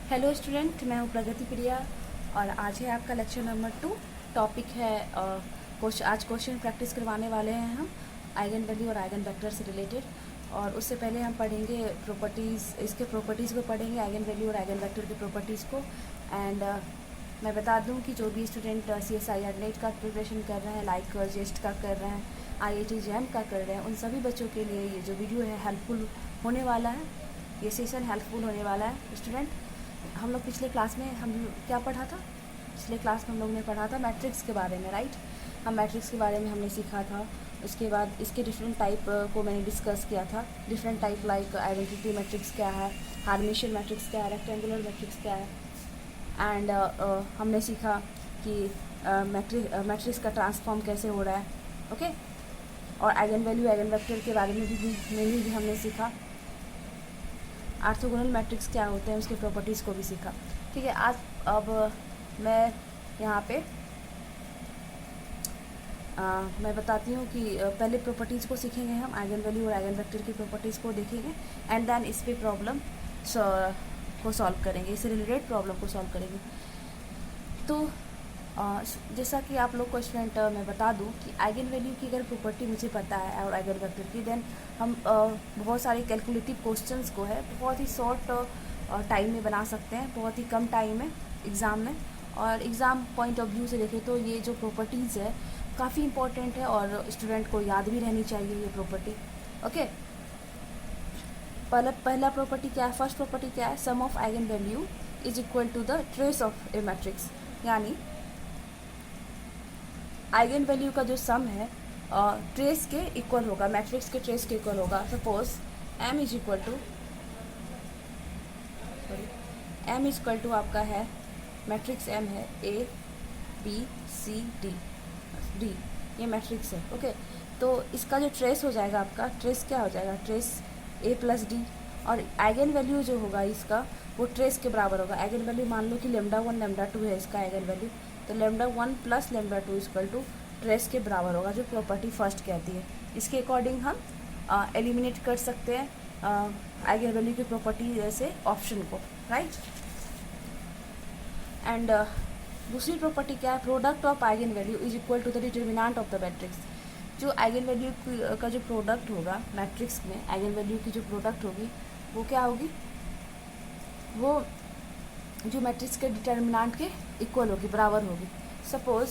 Hello student, मैं हूँ प्रगति प्रिया और आज है आपका लेक्चर नंबर 2। टॉपिक है आज क्वेश्चन प्रैक्टिस करवाने वाले हैं हम आइगन वैल्यू और आइगन वेक्टर से रिलेटेड। और उससे पहले हम पढ़ेंगे प्रॉपर्टीज़, इसके प्रॉपर्टीज़ को पढ़ेंगे, आइगन वैल्यू और आइगन वेक्टर की प्रॉपर्टीज़ को। एंड मैं बता दूं कि जो भी स्टूडेंट CSIR नेट का प्रिपरेशन कर रहे हैं, लाइक जेस्ट का कर रहे हैं, IIT JAM का कर रहे हैं, उन सभी बच्चों के लिए ये जो वीडियो है हेल्पफुल होने वाला है। ये सेशन हेल्पफुल होने वाला है स्टूडेंट। हम लोग पिछले क्लास में हम क्या पढ़ा था? पिछले क्लास में हम लोग ने पढ़ा था मैट्रिक्स के बारे में, राइट। हम मैट्रिक्स के बारे में हमने सीखा था। उसके बाद इसके डिफरेंट टाइप को मैंने डिस्कस किया था। Different type like identity matrix क्या है, हार्मिशियन मैट्रिक्स क्या है, रेक्टेंगुलर मैट्रिक्स क्या है। एंड हमने सीखा कि मैट्रिक्स का ट्रांसफॉर्म कैसे हो रहा है, ओके। और आइगन वैल्यू, आइगन वेक्टर के बारे में भी हमने सीखा। ऑर्थोगोनल मैट्रिक्स क्या होते हैं, उसके प्रॉपर्टीज़ को भी सीखा, ठीक है। आज अब मैं यहाँ पे मैं बताती हूँ कि पहले प्रॉपर्टीज़ को सीखेंगे हम, आइगन वैल्यू और आइगन वेक्टर की प्रॉपर्टीज़ को देखेंगे एंड देन इस पे प्रॉब्लम को सॉल्व करेंगे, इससे रिलेटेड प्रॉब्लम को सॉल्व करेंगे। तो जैसा कि आप लोग को स्टूडेंट मैं बता दूं कि आइगन वैल्यू की अगर प्रॉपर्टी मुझे पता है और आइगन वेक्टर की, देन हम बहुत सारे कैलकुलेटिव क्वेश्चंस को है बहुत ही शॉर्ट टाइम में बना सकते हैं, बहुत ही कम टाइम में एग्ज़ाम में। और एग्ज़ाम पॉइंट ऑफ व्यू से देखें तो ये जो प्रॉपर्टीज़ है काफ़ी इंपॉर्टेंट है और स्टूडेंट को याद भी रहनी चाहिए ये प्रॉपर्टी, ओके। पहला प्रॉपर्टी क्या है? फर्स्ट प्रॉपर्टी क्या है? Sum of eigen value is equal to the trace of a matrix, यानी आइगन वैल्यू का जो सम है ट्रेस के इक्वल होगा, मैट्रिक्स के ट्रेस के इक्वल होगा। Suppose m is equal to आपका है मैट्रिक्स m है A B C D, ये मैट्रिक्स है, ओके। तो इसका जो ट्रेस हो जाएगा, आपका ट्रेस क्या हो जाएगा? Trace A plus D। और आइगन वैल्यू जो होगा इसका वो ट्रेस के बराबर होगा। आइगन वैल्यू मान लो कि λ1 λ2 है इसका आइगन वैल्यू, तो λ1 प्लस λ2 इक्वल टू ट्रेस के बराबर होगा, जो प्रॉपर्टी फर्स्ट कहती है। इसके अकॉर्डिंग हम एलिमिनेट कर सकते हैं आइगन वैल्यू की प्रॉपर्टी से ऑप्शन को, राइट। एंड दूसरी प्रॉपर्टी क्या है? Product of eigen value is equal to the determinant of the matrix. जो आइगन वैल्यू का जो प्रोडक्ट होगा मैट्रिक्स में, आइगन वैल्यू की जो प्रोडक्ट होगी वो क्या होगी? वो जो मैट्रिक्स के डिटर्मिनेंट के इक्वल होगी, बराबर होगी। सपोज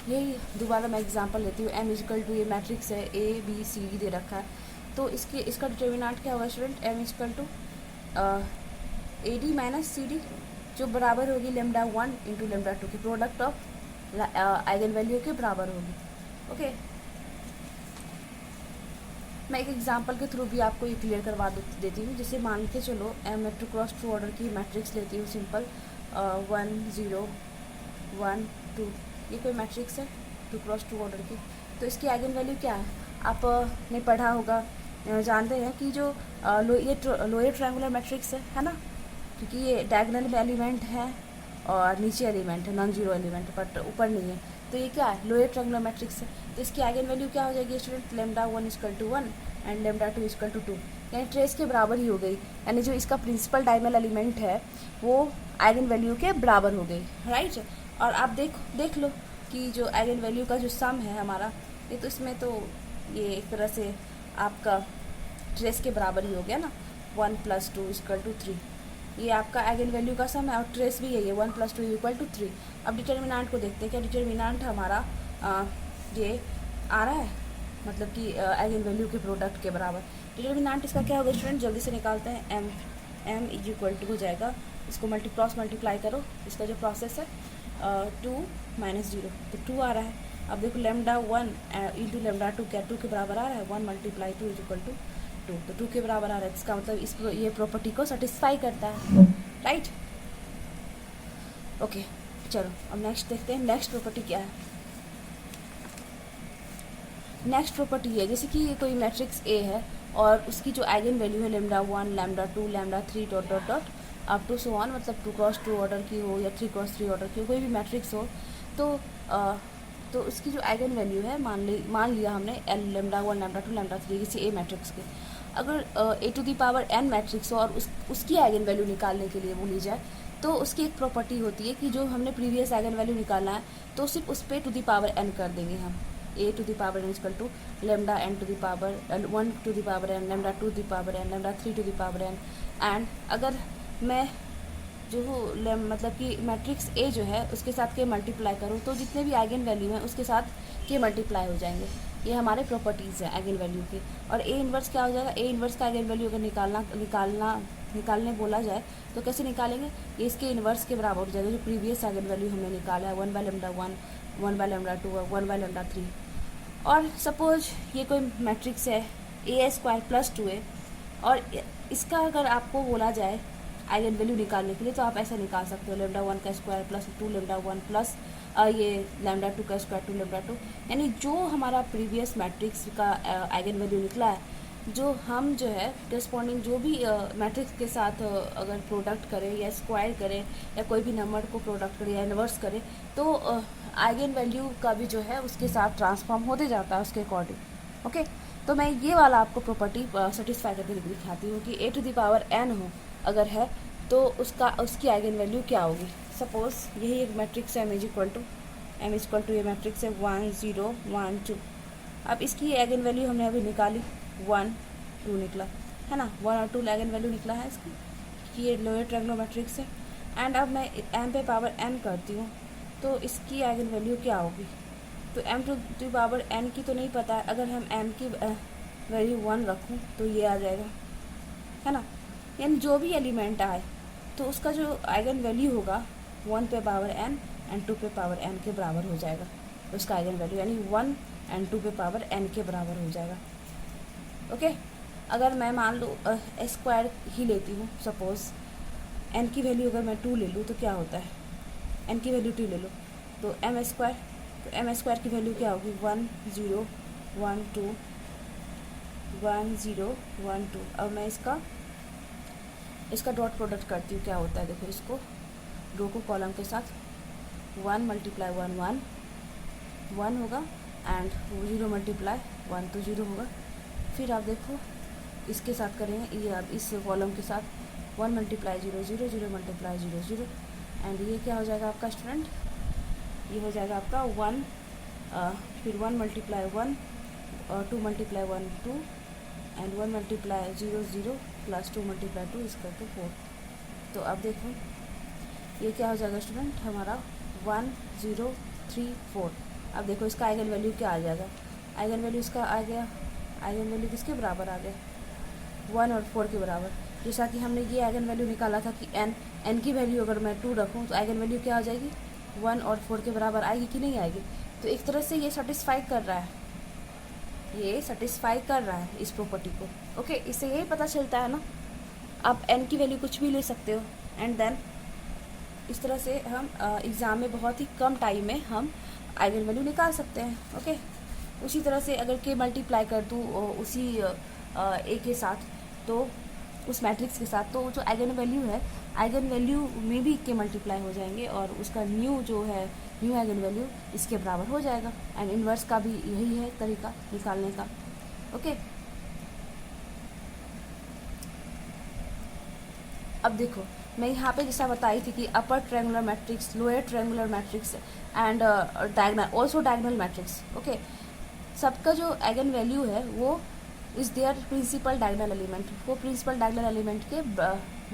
यही दोबारा मैं एग्जांपल लेती हूँ, m इक्वल टू ये मैट्रिक्स है A B C D दे रखा है, तो इसका डिटर्मिनेंट क्या होगा student? m equal to AD minus CD, जो बराबर होगी λ1 इंटू λ2 की प्रोडक्ट ऑफ आइगन वैल्यू के बराबर होगी, ओके। मैं एक एग्जांपल के थ्रू भी आपको ये क्लियर करवा देती हूँ। जैसे मान के चलो m two cross two order की मैट्रिक्स लेती हूँ, सिंपल 1 0 1 2, ये कोई मैट्रिक्स है 2 क्रॉस 2 ऑर्डर की। तो इसकी आइगन वैल्यू क्या है? आपने पढ़ा होगा, जानते हैं कि जो लोअर ट्रायंगुलर मैट्रिक्स है ना, क्योंकि ये डायगोनल में एलिमेंट है और नीचे एलिमेंट है, नॉन जीरो एलिमेंट, बट ऊपर नहीं है। तो ये क्या है? लोअर ट्रायंगुलर मैट्रिक्स है। तो इसकी आइगन वैल्यू क्या हो जाएगी student? λ1 equal to 1 and λ2 equal to 2, यानी ट्रेस के बराबर ही हो गई। यानी जो इसका प्रिंसिपल डायगोनल एलिमेंट है वो आइगन वैल्यू के बराबर हो गई, राइट। और आप देख लो कि जो आइगन वैल्यू का जो सम है हमारा, ये तो इसमें तो ये एक तरह से आपका ट्रेस के बराबर ही हो गया ना, 1 प्लस 2 इक्वल टू 3, ये आपका आइगन वैल्यू का सम है और ट्रेस भी यही है 1 प्लस 2 इक्वल टू 3। अब डिटर्मिनेंट को देखते हैं, क्या डिटर्मिनेंट हमारा ये आ रहा है, मतलब कि आइगन वैल्यू के प्रोडक्ट के बराबर। डिटर्मिनेंट इसका क्या होगा स्टूडेंट? जल्दी से निकालते हैं। m इज इक्वल टू हो जाएगा, इसको मल्टीप्लाई करो, इसका जो प्रोसेस है 2 माइनस 0, तो 2 आ रहा है। अब देखो λ1 इंटू λ2 क्या 2 के बराबर आ रहा है, 1 मल्टीप्लाई 2 इज इक्वल टू 2, तो 2 के बराबर आ रहा है। इसका मतलब ये प्रॉपर्टी को सेटिस्फाई करता है, राइट, ओके। चलो अब नेक्स्ट देखते हैं, नेक्स्ट प्रॉपर्टी क्या है। नेक्स्ट प्रॉपर्टी है जैसे कि कोई मैट्रिक्स A है और उसकी जो आइगन वैल्यू है λ1 λ2 λ3 dot dot dot up to so on, मतलब 2 क्रॉस 2 ऑर्डर की हो या 3 क्रॉस 3 ऑर्डर की हो, कोई भी मैट्रिक्स हो, तो उसकी जो आइगन वैल्यू है मान लिया हमने λ1 λ2 λ3 किसी A मैट्रिक्स के, अगर A to the power N matrix हो और उसकी आइगन वैल्यू निकालने के लिए बोली जाए तो उसकी एक प्रॉपर्टी होती है कि जो हमने प्रीवियस आइगन वैल्यू निकालना है तो सिर्फ उस पर टू दी पावर एन कर देंगे हम। A to the power N equal to lambda N to the power 1 to the power N, lambda 2 the power N, lambda 3 to the power N. And अगर मैं जो मतलब कि मैट्रिक्स ए जो है उसके साथ के मल्टीप्लाई करूँ तो जितने भी आइगन वैल्यू हैं उसके साथ के मल्टीप्लाई हो जाएंगे। ये हमारे प्रॉपर्टीज़ हैं आइगन वैल्यू की। और ए इन्वर्स क्या हो जाएगा, ए इन्वर्स का आइगन वैल्यू अगर निकालने बोला जाए तो कैसे निकालेंगे, ये इसके इन्वर्स के बराबर हो जाएगा जो प्रीवियस आइगन वैल्यू हमने निकाला है 1 बाय लेमडा 1, 1 बाय लेमडा 2 और 1 बाय लेमडा 3। और सपोज ये कोई मैट्रिक्स है ए स्क्वायर प्लस 2a और इसका अगर आपको बोला जाए आइगन वैल्यू निकालने के लिए तो आप ऐसा निकाल सकते हो लेमडा 1 का स्क्वायर प्लस 2 लेमडा 1 प्लस ये लेमडा 2 का स्क्वायर 2 लेमडा 2। यानी जो हमारा प्रीवियस मैट्रिक्स का आइगन वैल्यू निकला है जो हम जो है करस्पॉन्डिंग जो भी मैट्रिक्स के साथ अगर प्रोडक्ट करें या स्क्वायर करें या कोई भी नंबर को प्रोडक्ट करें या इन्वर्स करें तो आइगन वैल्यू का भी जो है उसके साथ ट्रांसफॉर्म होते जाता है उसके अकॉर्डिंग। ओके, तो मैं ये वाला आपको प्रॉपर्टी सेटिस्फाई करके दिखाती हूँ कि ए टू द पावर एन हो अगर है तो उसकी आइगन वैल्यू क्या होगी। सपोज यही एक मैट्रिक्स है एम इक्वल टू ये मैट्रिक्स है 1 0 1 2। अब इसकी आइगन वैल्यू हमने अभी निकाली 1 2 निकला है ना, 1 और 2 आइगन वैल्यू निकला है इसकी कि ये लोअर ट्रायंगुलर मैट्रिक्स है। एंड अब मैं एम पे पावर एन करती हूँ तो इसकी आइगन वैल्यू क्या होगी। तो M to the power N की तो नहीं पता है, अगर हम एम की वैल्यू 1 रखूँ तो ये आ जाएगा है ना। यानी जो भी एलिमेंट आए तो उसका जो आइगन वैल्यू होगा 1 पे पावर एन एंड 2 पे पावर एन के बराबर हो जाएगा उसका आइगन वैल्यू, यानी 1 एंड 2 पे पावर एन के बराबर हो जाएगा। ओके, अगर मैं मान लो स्क्वायर ही लेती हूँ, सपोज एन की वैल्यू अगर मैं 2 ले लूँ तो क्या होता है, एन की वैल्यू 2 ले लो तो एम स्क्वायर, तो एम स्क्वायर की वैल्यू क्या होगी 1 0 1 2 1 0 1 2। अब मैं इसका डॉट प्रोडक्ट करती हूँ, क्या होता है देखो, इसको रो को कॉलम के साथ 1 मल्टीप्लाई 1 1 1 होगा एंड 0 मल्टीप्लाई 1 तो 0 होगा। फिर आप देखो इसके साथ करेंगे, ये अब इस कॉलम के साथ 1 मल्टीप्लाई 0 0 0 मल्टीप्लाई 0 0 एंड ये क्या हो जाएगा आपका स्टूडेंट, ये हो जाएगा आपका 1 फिर 1 मल्टीप्लाई 1 और 2 multiply 1 2 and 1 multiply 0 0 plus 2 multiply 2 इसका तो 4। तो अब देखो ये क्या हो जाएगा स्टूडेंट हमारा 1 0 3 4। अब देखो इसका आइगन वैल्यू क्या आ जाएगा, आइगन वैल्यू इसका आ गया, आइगन वैल्यू किसके बराबर आ गया 1 और 4 के बराबर। जैसा कि हमने ये आइगन वैल्यू निकाला था कि एन की वैल्यू अगर मैं 2 रखूँ तो आइगन वैल्यू क्या हो जाएगी 1 और 4 के बराबर आएगी कि नहीं आएगी। तो एक तरह से ये सेटिस्फाई कर रहा है, ये सेटिस्फाई कर रहा है इस प्रॉपर्टी को। ओके, इससे यही पता चलता है ना, आप एन की वैल्यू कुछ भी ले सकते हो एंड देन इस तरह से हम एग्ज़ाम में बहुत ही कम टाइम में हम आइगन वैल्यू निकाल सकते हैं। ओके, उसी तरह से अगर के मल्टीप्लाई कर दूँ उसी ए के साथ तो उस मैट्रिक्स के साथ तो जो आइगन वैल्यू है आइगन वैल्यू में भी के मल्टीप्लाई हो जाएंगे और उसका न्यू जो है न्यू आइगन वैल्यू इसके बराबर हो जाएगा। एंड इन्वर्स का भी यही है तरीका निकालने का। ओके, अब देखो मैं यहाँ पे जैसा बताई थी कि upper triangular matrix, lower triangular matrix and diagonal, also diagonal matrix. Okay, सबका जो आइगन वैल्यू है वो is their principal diagonal element, वो प्रिंसिपल डायगोनल एलिमेंट के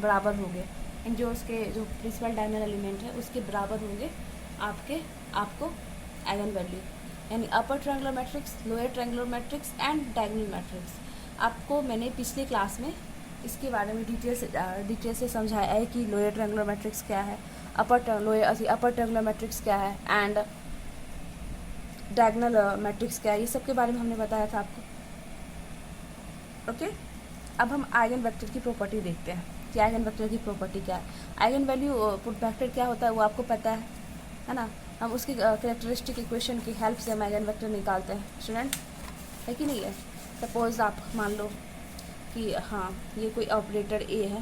बराबर होंगे। एंड जो उसके जो प्रिंसिपल डायगोनल एलिमेंट है उसके बराबर होंगे आपको आइगन वैल्यू। यानी अपर triangular matrix, lower triangular matrix and diagonal matrix. आपको मैंने पिछले क्लास में इसके बारे में डिटेल से समझाया है कि लोअर ट्रायंगुलर मैट्रिक्स क्या है, अपर ट्रायंगुलर मैट्रिक्स क्या है एंड डायगोनल मैट्रिक्स क्या है, ये सब के बारे में हमने बताया था आपको। ओके, अब हम आइगन वेक्टर की प्रॉपर्टी देखते हैं कि आइगन वेक्टर की प्रॉपर्टी क्या है। आइगन वैल्यू वेक्टर क्या होता है वो आपको पता है ना। हम उसकी कैरेक्टरिस्टिक इक्वेशन की हेल्प से हम आइगन वेक्टर निकालते हैं स्टूडेंट, है कि नहीं है। सपोज आप मान लो कि हाँ ये कोई ऑपरेटर ए है,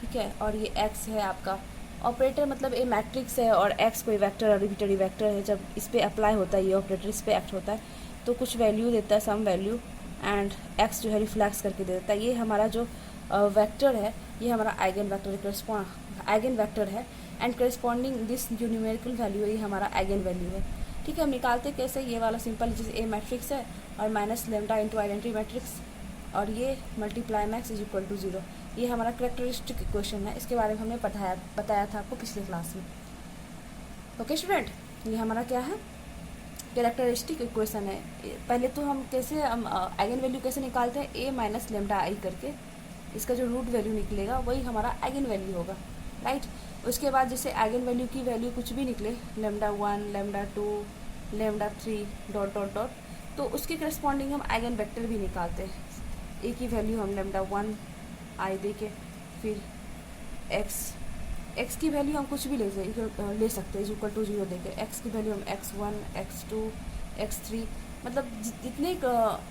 ठीक है, और ये एक्स है आपका ऑपरेटर, मतलब ए मैट्रिक्स है और एक्स कोई वेक्टर आर्बिट्ररी वेक्टर है। जब इस पर अप्लाई होता है ये ऑपरेटर, इस पर एक्ट होता है तो कुछ वैल्यू देता है, सम वैल्यू एंड एक्स जो है रिफ्लेक्स करके दे देता है। ये हमारा जो वेक्टर है ये हमारा आइगन वेक्टर है एंड करस्पॉन्डिंग दिस जो न्यूमेरिकल वैल्यू है ये हमारा आइगन वैल्यू है। ठीक है, हम निकालते कैसे, ये वाला सिंपल जैसे ए मैट्रिक्स है और minus lambda into identity matrix और ये multiply max is equal to 0। ये हमारा करेक्टरिस्टिक इक्वेशन है, इसके बारे में हमने बताया था आपको पिछले क्लास में। ओके स्टूडेंट, ये हमारा क्या है, कैरेक्टरिस्टिक इक्वेशन है। पहले तो हम कैसे आइगन वैल्यू कैसे निकालते हैं, ए माइनस लेमडा आई करके, इसका जो रूट वैल्यू निकलेगा वही हमारा आइगन वैल्यू होगा, राइट। उसके बाद जैसे आइगन वैल्यू की वैल्यू कुछ भी निकले, lambda 1, lambda 2, lambda 3 dot dot dot, तो उसके करस्पॉन्डिंग हम आइगन वेक्टर भी निकालते हैं। ए की वैल्यू हम लेमडा 1 आई दे के, फिर एक्स की वैल्यू हम कुछ भी ले सकते हैं इक्वल टू 0 देके। एक्स की वैल्यू हम x1, x2, x3, मतलब जितने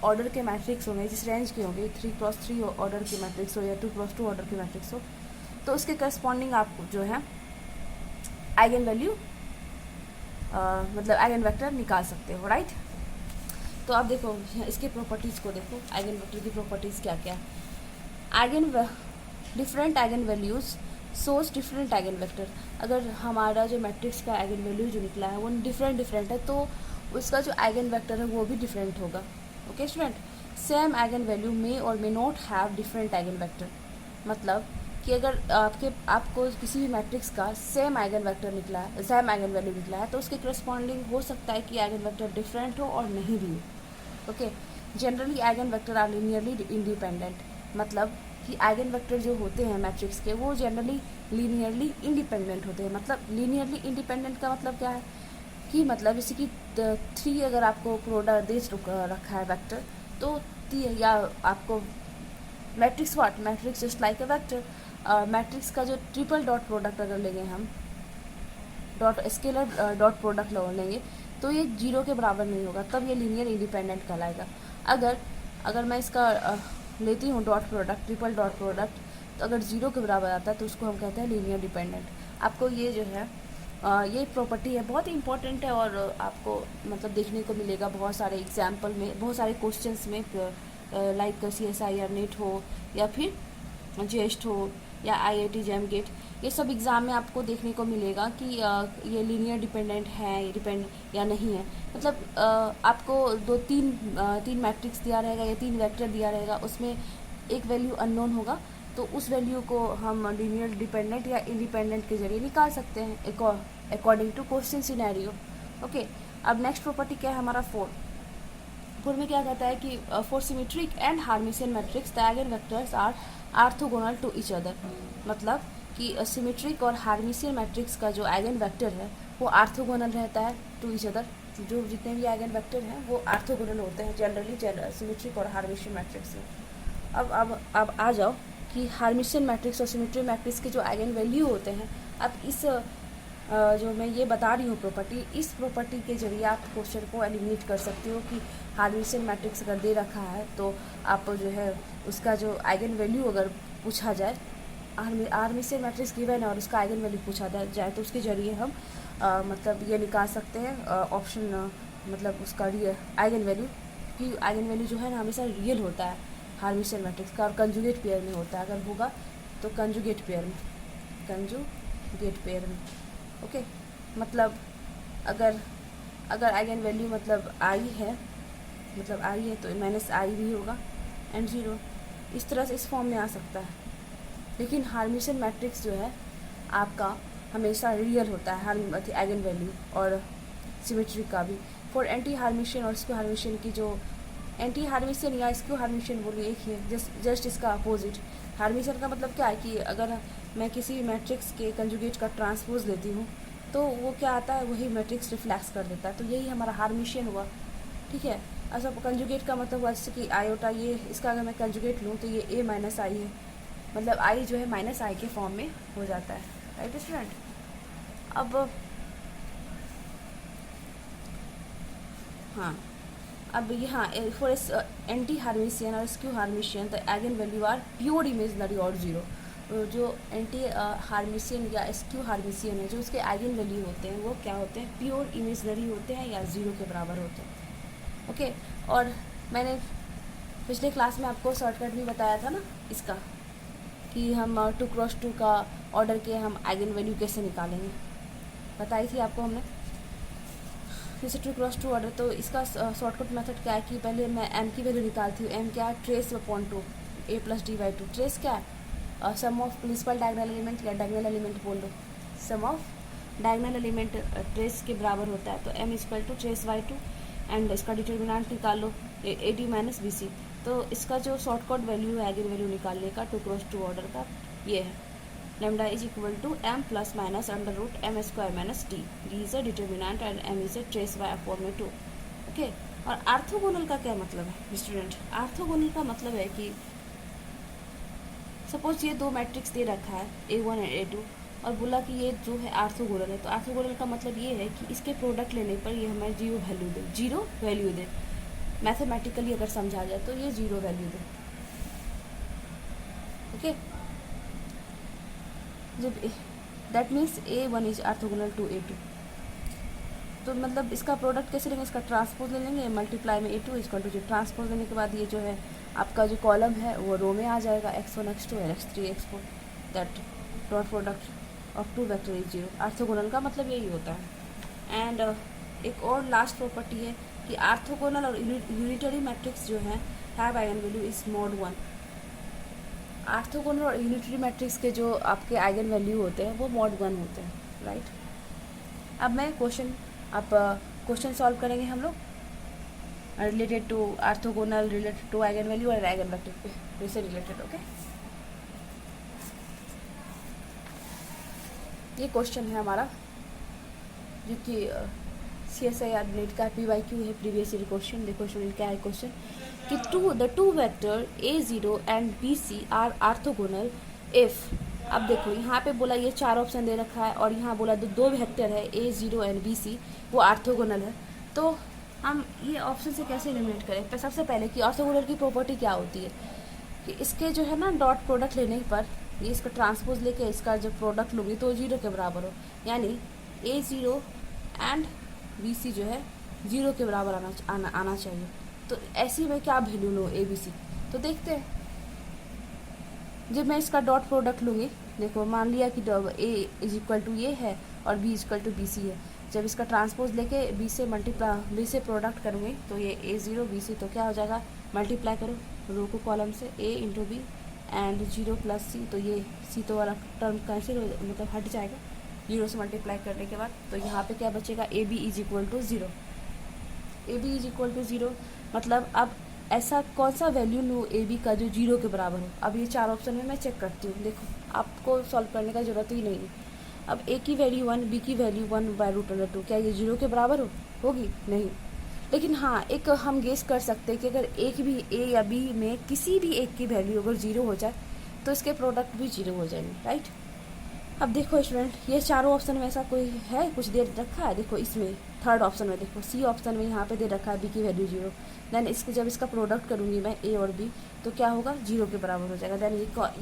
ऑर्डर के मैट्रिक्स होंगे, जिस रेंज के होंगे, 3x3 ऑर्डर के मैट्रिक्स हो या 2x2 ऑर्डर के मैट्रिक्स हो, तो उसके करस्पॉन्डिंग आप जो है आइगन वैल्यू मतलब आइगन वेक्टर निकाल सकते हो, राइट। तो आप देखो इसके प्रॉपर्टीज़ को देखो, आइगन वेक्टर की प्रॉपर्टीज़ क्या क्या है। Different eigen values source different eigen vector. अगर हमारा जो मैट्रिक्स का आइगन वैल्यू जो निकला है वो डिफरेंट है, तो उसका जो आइगन वेक्टर है वो भी डिफरेंट होगा। Okay student, same eigen value may और may not have different eigen vector. मतलब कि अगर आपको किसी भी मैट्रिक्स का सेम आइगन वेक्टर निकला है, सेम आइगन वैल्यू निकला है, तो उसके करस्पॉन्डिंग हो सकता है कि आइगन वेक्टर डिफरेंट हो और नहीं भी हो। Okay, generally eigen vector are linearly independent, मतलब कि आइगन वेक्टर जो होते हैं मैट्रिक्स के वो जनरली लीनियरली इंडिपेंडेंट होते हैं। मतलब लीनियरली इंडिपेंडेंट का मतलब क्या है कि मतलब जैसे कि 3 अगर आपको प्रोडक्ट दे रखा है वेक्टर, तो या आपको matrix just like a vector, matrix का जो ट्रिपल डॉट प्रोडक्ट अगर लेंगे हम, स्केलर डॉट प्रोडक्ट लेंगे, तो ये 0 के बराबर नहीं होगा, तब ये लीनियर इंडिपेंडेंट कहलाएगा। अगर मैं इसका लेती हूँ dot product, triple dot product, तो अगर 0 के बराबर आता है तो उसको हम कहते हैं लीनियर डिपेंडेंट। आपको ये जो है ये प्रॉपर्टी है, बहुत ही इंपॉर्टेंट है और आपको मतलब देखने को मिलेगा बहुत सारे एग्जाम्पल में, बहुत सारे क्वेश्चंस में, लाइक CSIR नेट हो या फिर जेस्ट हो या IIT जैम गेट, ये सब एग्ज़ाम में आपको देखने को मिलेगा कि ये लीनियर डिपेंडेंट है, डिपेंड या नहीं है। मतलब आपको तीन मैट्रिक्स दिया रहेगा या 3 वेक्टर दिया रहेगा, उसमें एक वैल्यू अननोन होगा, तो उस वैल्यू को हम लीनियर डिपेंडेंट या इंडिपेंडेंट के जरिए निकाल सकते हैं according to question scenario. Okay, अब नेक्स्ट प्रॉपर्टी क्या है हमारा 4 में क्या कहता है कि for symmetric and Hermitian matrix the eigen vectors are orthogonal to each other. मतलब कि सिमेट्रिक और हार्मिशियन मैट्रिक्स का जो आइगन वेक्टर है वो ऑर्थोगोनल रहता है टू ईच अदर। जो जितने भी आइगन वेक्टर हैं वो ऑर्थोगोनल होते हैं जनरली सिमेट्रिक और हार्मिशियन मैट्रिक्स में। अब आ जाओ कि हार्मिशियन मैट्रिक्स और सिमेट्रिक मैट्रिक्स के जो आइगन वैल्यू होते हैं, अब इस जो मैं ये बता रही हूँ प्रॉपर्टी, इस प्रॉपर्टी के जरिए आप क्वेश्चन को एलिमिनेट कर सकते हो कि हार्मिशियन मैट्रिक्स अगर दे रखा है तो आप जो है उसका जो आइगन वैल्यू अगर पूछा जाए, हार्मिशियन मैट्रिक्स गिवन है और उसका आइगन वैल्यू पूछा जाए तो उसके जरिए हम मतलब ये निकाल सकते हैं ऑप्शन, मतलब उसका आइगन वैल्यू, कि आइगन वैल्यू जो है ना हमेशा रियल होता है हार्मिशियन मैट्रिक्स का और कंजुगेट पेयर में होता है, अगर होगा तो कंजुगेट पेयर में। ओके, मतलब अगर आइगन वैल्यू मतलब आई है तो माइनस आई भी होगा एंड 0, इस तरह से इस फॉर्म में आ सकता है। लेकिन हार्मिशियन मैट्रिक्स जो है आपका हमेशा रियल होता है आइगन वैल्यू, और सिमेट्रिक का भी। फॉर एंटी हार्मिशियन और स्क्यू हार्मिशियन की जो एंटी हार्मिशियन या स्क्यू हार्मिशियन बोलिए एक ही है, जस्ट इसका अपोजिट। हार्मिशियन का मतलब क्या है कि अगर मैं किसी भी मैट्रिक्स के कंजुगेट का ट्रांसपोज लेती हूँ तो वो क्या आता है, वही मैट्रिक्स रिफ्लेक्स कर देता है, तो यही हमारा हार्मिशियन हुआ। ठीक है, अच्छा कंजुगेट का मतलब हुआ जैसे कि आयोटा, ये इसका अगर मैं कंजुगेट लूँ तो ये A माइनस आई है, मतलब आई जो है माइनस आई के फॉर्म में हो जाता है, राइट स्टूडेंट। अब यहाँ फॉर एंटी हार्मिशियन और skew Hermitian the eigen value are pure imaginary और 0। जो एंटी हार्मिशियन या स्क्यू हार्मिशियन है, जो उसके आइगन वैल्यू होते हैं वो क्या होते हैं, प्योर इमेजनरी होते हैं या 0 के बराबर होते हैं। ओके, और मैंने पिछले क्लास में आपको शॉर्टकट भी बताया था ना इसका, कि हम 2x2 का ऑर्डर के हम आइगन वैल्यू कैसे निकालेंगे, बताई थी आपको हमने। जैसे 2x2 ऑर्डर, तो इसका शॉर्टकट मेथड क्या है कि पहले मैं m की वैल्यू निकालती हूँ। m क्या है, trace upon 2 a plus D by 2। Trace क्या है, sum of principal diagonal element या डायगोनल एलिमेंट बोल दो, sum of diagonal element trace के बराबर होता है। तो m equal to trace by 2 and इसका डिटर्मिनेंट निकाल लो A D minus B C. तो इसका जो शॉर्टकट वैल्यू है आइगन वैल्यू निकालने का 2x2 ऑर्डर का ये है, lambda is equal to m plus minus under root m square minus D. D is a determinant and m is a trace by form में 2। ओके, और orthogonal का क्या मतलब है स्टूडेंट? आर्थोगोनल का मतलब है कि सपोज ये दो मैट्रिक्स दे रखा है A1 एंड A2 और बोला कि ये जो है आर्थोगोनल है। तो आर्थोगोनल का मतलब ये है कि इसके प्रोडक्ट लेने पर ये हमें जीरो वैल्यू दे, जीरो वैल्यू दे। मैथमेटिकली अगर समझा जाए तो ये जीरो वैल्यू दे। ओके, जब that means A1 is orthogonal to A2। तो मतलब इसका प्रोडक्ट कैसे लेंगे, इसका ट्रांसपोज ले लेंगे, मल्टीप्लाई में A2 इक्वल टू जो ट्रांसपोज लेने के बाद ये जो है आपका जो कॉलम है वो रो में आ जाएगा, x1 x2 x3 x4, that dot product of two vector is zero. Orthogonal का मतलब यही होता है। एंड एक और लास्ट प्रॉपर्टी है कि आर्थोगोनल और यूनिटरी मैट्रिक्स जो है have eigen value is mod 1। Orthogonal और यूनिटरी मैट्रिक्स के जो आपके आइगन वैल्यू होते हैं वो mod 1 होते हैं, राइट। अब मैं क्वेश्चन सॉल्व करेंगे हम लोग related to orthogonal, related to eigen value और आइगन वेक्टर पे से रिलेटेड। ओके, ये क्वेश्चन है हमारा जो कि CSIR नेट का PYQ है, प्रीवियस ईयर क्वेश्चन। देखो स्टूडेंट क्या है क्वेश्चन कि the two vector A0 and BC are orthogonal if. अब देखो यहाँ पे बोला ये चार ऑप्शन दे रखा है और यहाँ बोला दो वेक्टर है A0 एंड BC वो आर्थोगोनल है। तो हम ये ऑप्शन से कैसे एलिमिनेट करें? तो सबसे पहले कि ऑर्थोगोनल की प्रॉपर्टी क्या होती है कि इसके जो है ना डॉट प्रोडक्ट लेने पर ये इसका ट्रांसपोज लेके इसका जब प्रोडक्ट लूँगी तो जीरो के बराबर हो, यानी A0 एंड BC जो है जीरो के बराबर आना चाहिए। तो ऐसी में क्या वैल्यू लो ABC? तो देखते हैं, जब मैं इसका डॉट प्रोडक्ट लूँगी, देखो मान लिया कि A इज इक्वल टू ये है और B is equal to BC है। जब इसका ट्रांसपोज लेके B से प्रोडक्ट करूँगी तो ये A0 BC, तो क्या हो जाएगा, मल्टीप्लाई करो रो को कॉलम से A into B and 0 plus C, तो ये C तो वाला टर्म कैंसिल हो मतलब हट जाएगा जीरो से मल्टीप्लाई करने के बाद। तो यहाँ पे क्या बचेगा, AB is equal to 0। AB is equal to 0 मतलब अब ऐसा कौन सा वैल्यू लूँ AB का जो जीरो के बराबर हो। अब ये चार ऑप्शन में मैं चेक करती हूँ, देखो आपको सॉल्व करने का ज़रूरत ही नहीं है। अब A की वैल्यू 1, B की वैल्यू 1/√2, क्या ये जीरो के बराबर होगी? नहीं। लेकिन हाँ, एक हम गेस कर सकते हैं कि अगर एक भी A या B में किसी भी एक की वैल्यू अगर जीरो हो जाए तो इसके प्रोडक्ट भी जीरो हो जाएंगे, राइट। अब देखो स्टूडेंट, ये चारों ऑप्शन में ऐसा कोई है कुछ दे रखा है? देखो इसमें थर्ड ऑप्शन में देखो C ऑप्शन में यहाँ पे दे रखा है B की वैल्यू 0। देन इसके जब इसका प्रोडक्ट करूँगी मैं A और B तो क्या होगा, जीरो के बराबर हो जाएगा। देन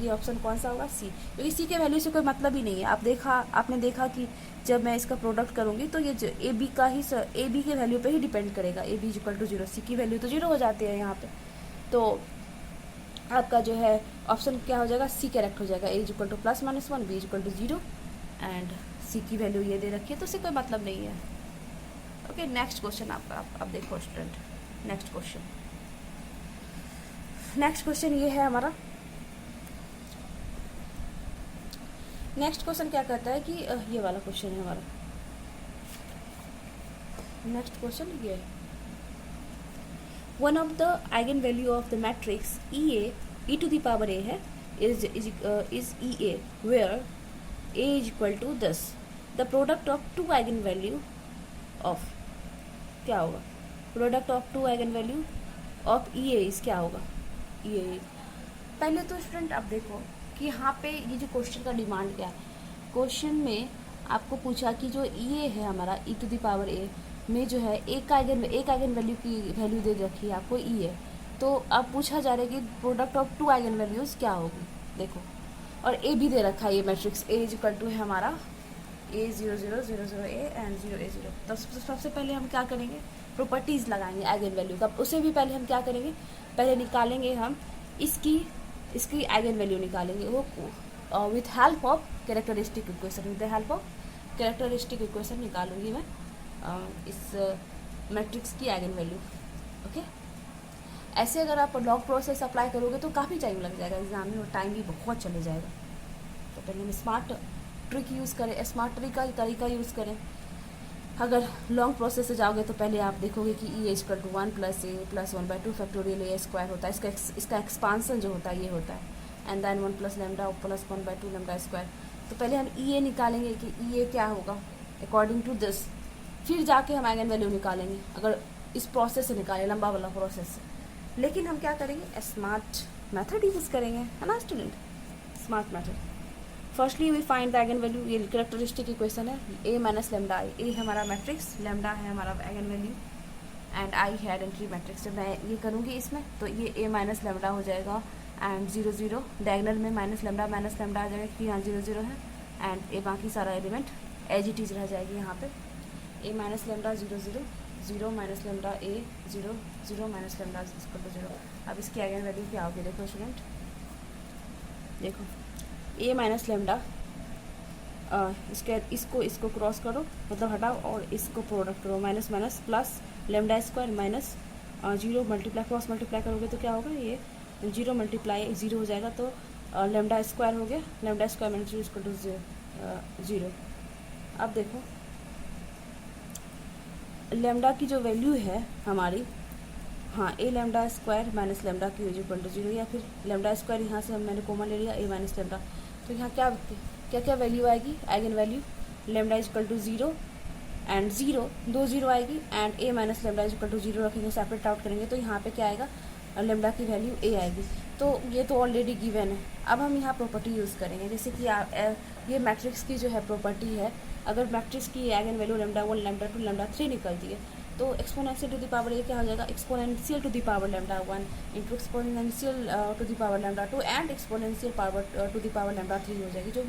ये ऑप्शन कौन सा होगा, C, क्योंकि C के वैल्यू से कोई मतलब ही नहीं है। आपने देखा कि जब मैं इसका प्रोडक्ट करूँगी तो ये AB का ही AB के वैल्यू पर ही डिपेंड करेगा। AB is equal to 0, C की वैल्यू तो 0 हो जाती है यहाँ पर। तो आपका जो है ऑप्शन क्या हो जाएगा, C करेक्ट हो जाएगा। A is equal to +-1, B is equal to 0 and C की वैल्यू ये दे रखी है, तो इससे कोई मतलब नहीं है। ओके, नेक्स्ट क्वेश्चन आपका, अब देखो स्टूडेंट नेक्स्ट क्वेश्चन ये है हमारा। नेक्स्ट क्वेश्चन क्या कहता है कि ये वाला क्वेश्चन है हमारा। नेक्स्ट क्वेश्चन ये है, one of the eigenvalue of the matrix e to the power a है is EA where a is equal to 10, the product of two eigenvalue of क्या होगा, product of two eigenvalue of EA is क्या होगा, EA। पहले तो student अब देखो कि यहाँ पे ये जो क्वेश्चन का डिमांड क्या है, क्वेश्चन में आपको पूछा कि जो EA है हमारा e to the power a में जो है एक आइगन वैल्यू की वैल्यू दे रखी है आपको E है। तो अब पूछा जा रहा है कि product of two eigen values क्या होगी, देखो, और A भी दे रखा है ये matrix A is equal to है हमारा A0 0 0 0 A एंड 0 A 0। तो सबसे पहले हम क्या करेंगे, प्रॉपर्टीज़ लगाएंगे आइगन वैल्यू का। उससे भी पहले हम क्या करेंगे, पहले निकालेंगे हम इसकी आइगन वैल्यू निकालेंगे, वो with help of characteristic equation, with the help of characteristic equation निकालूंगी मैं इस मैट्रिक्स की आइगन वैल्यू। ओके, ऐसे अगर आप लॉग प्रोसेस अप्लाई करोगे तो काफ़ी टाइम लग जाएगा एग्जाम में, और टाइम भी बहुत चले जाएगा। तो पहले हम स्मार्ट ट्रिक यूज़ करें, स्मार्ट ट्रिक का तरीका यूज़ करें। अगर लॉन्ग प्रोसेस से जाओगे तो पहले आप देखोगे कि e is equal to 1 + a + 1/2 factorial A square होता है, इसका एक्सपांसन जो होता है ये होता है, and then 1 + lambda + 1/2 lambda square. तो पहले हम ई ए निकालेंगे कि ई ए क्या होगा अकॉर्डिंग टू दिस, फिर जाके हम आइगन वैल्यू निकालेंगे अगर इस प्रोसेस से निकालें, लंबा वाला प्रोसेस से। लेकिन हम क्या करेंगे, स्मार्ट मेथड यूज़ करेंगे, है ना student, smart method. Firstly we find the eigen value, ये कैरेक्टरिस्टिक इक्वेशन है, a - लैम्डा i, ए हमारा मैट्रिक्स, लैम्डा है हमारा आइगन वैल्यू, एंड i है आइडेंटिटी मैट्रिक्स। जब मैं ये करूँगी इसमें तो ये a - लैम्डा हो जाएगा, एंड 0 0 डायगनल में -λ - लैम्डा आ जाएगा क्योंकि यहाँ 0 0 है, एंड ये बाकी सारा एलिमेंट एज इट इज रह जाएगी यहाँ पे, a - lambda 0 0 0 - lambda a 0 0 - lambda = 0। अब इसकी आइगन वैल्यू क्या होगी, देखो स्टूडेंट, देखो a - लैम्डा, इसको क्रॉस करो, मतलब हटाओ, और इसको प्रोडक्ट करो, minus minus plus lambda square minus 0 multiply, cross multiply करोगे तो क्या होगा, ये 0 × 0 हो जाएगा, तो लैम्डा स्क्वायर हो गया, लैम्डा स्क्वायर - 0 = 0। अब देखो लैम्डा की जो वैल्यू है हमारी, हाँ a lambda square minus lambda की इक्वल टू 0, या फिर लैम्डा स्क्वायर यहाँ से मैंने कॉमन ले लिया, a - लैम्डा, तो यहाँ क्या वैल्यू आएगी, eigen value lambda equal to 0 and 0 2 0 आएगी, and a - lambda equal to 0 रखेंगे, सेपरेट आउट करेंगे तो यहाँ पे क्या आएगा, लैम्डा की वैल्यू a आएगी। तो ये तो ऑलरेडी गिवन है। अब हम यहाँ प्रॉपर्टी यूज़ करेंगे, जैसे कि ये मैट्रिक्स की जो है प्रॉपर्टी है, अगर मैट्रिक्स की eigen value lambda 1 lambda 2 lambda 3 निकलती है तो exponential to the power A क्या हो जाएगा, exponential to the power lambda 1 into exponential to the power lambda 2 and exponential power to the power lambda 3 हो जाएगी, जो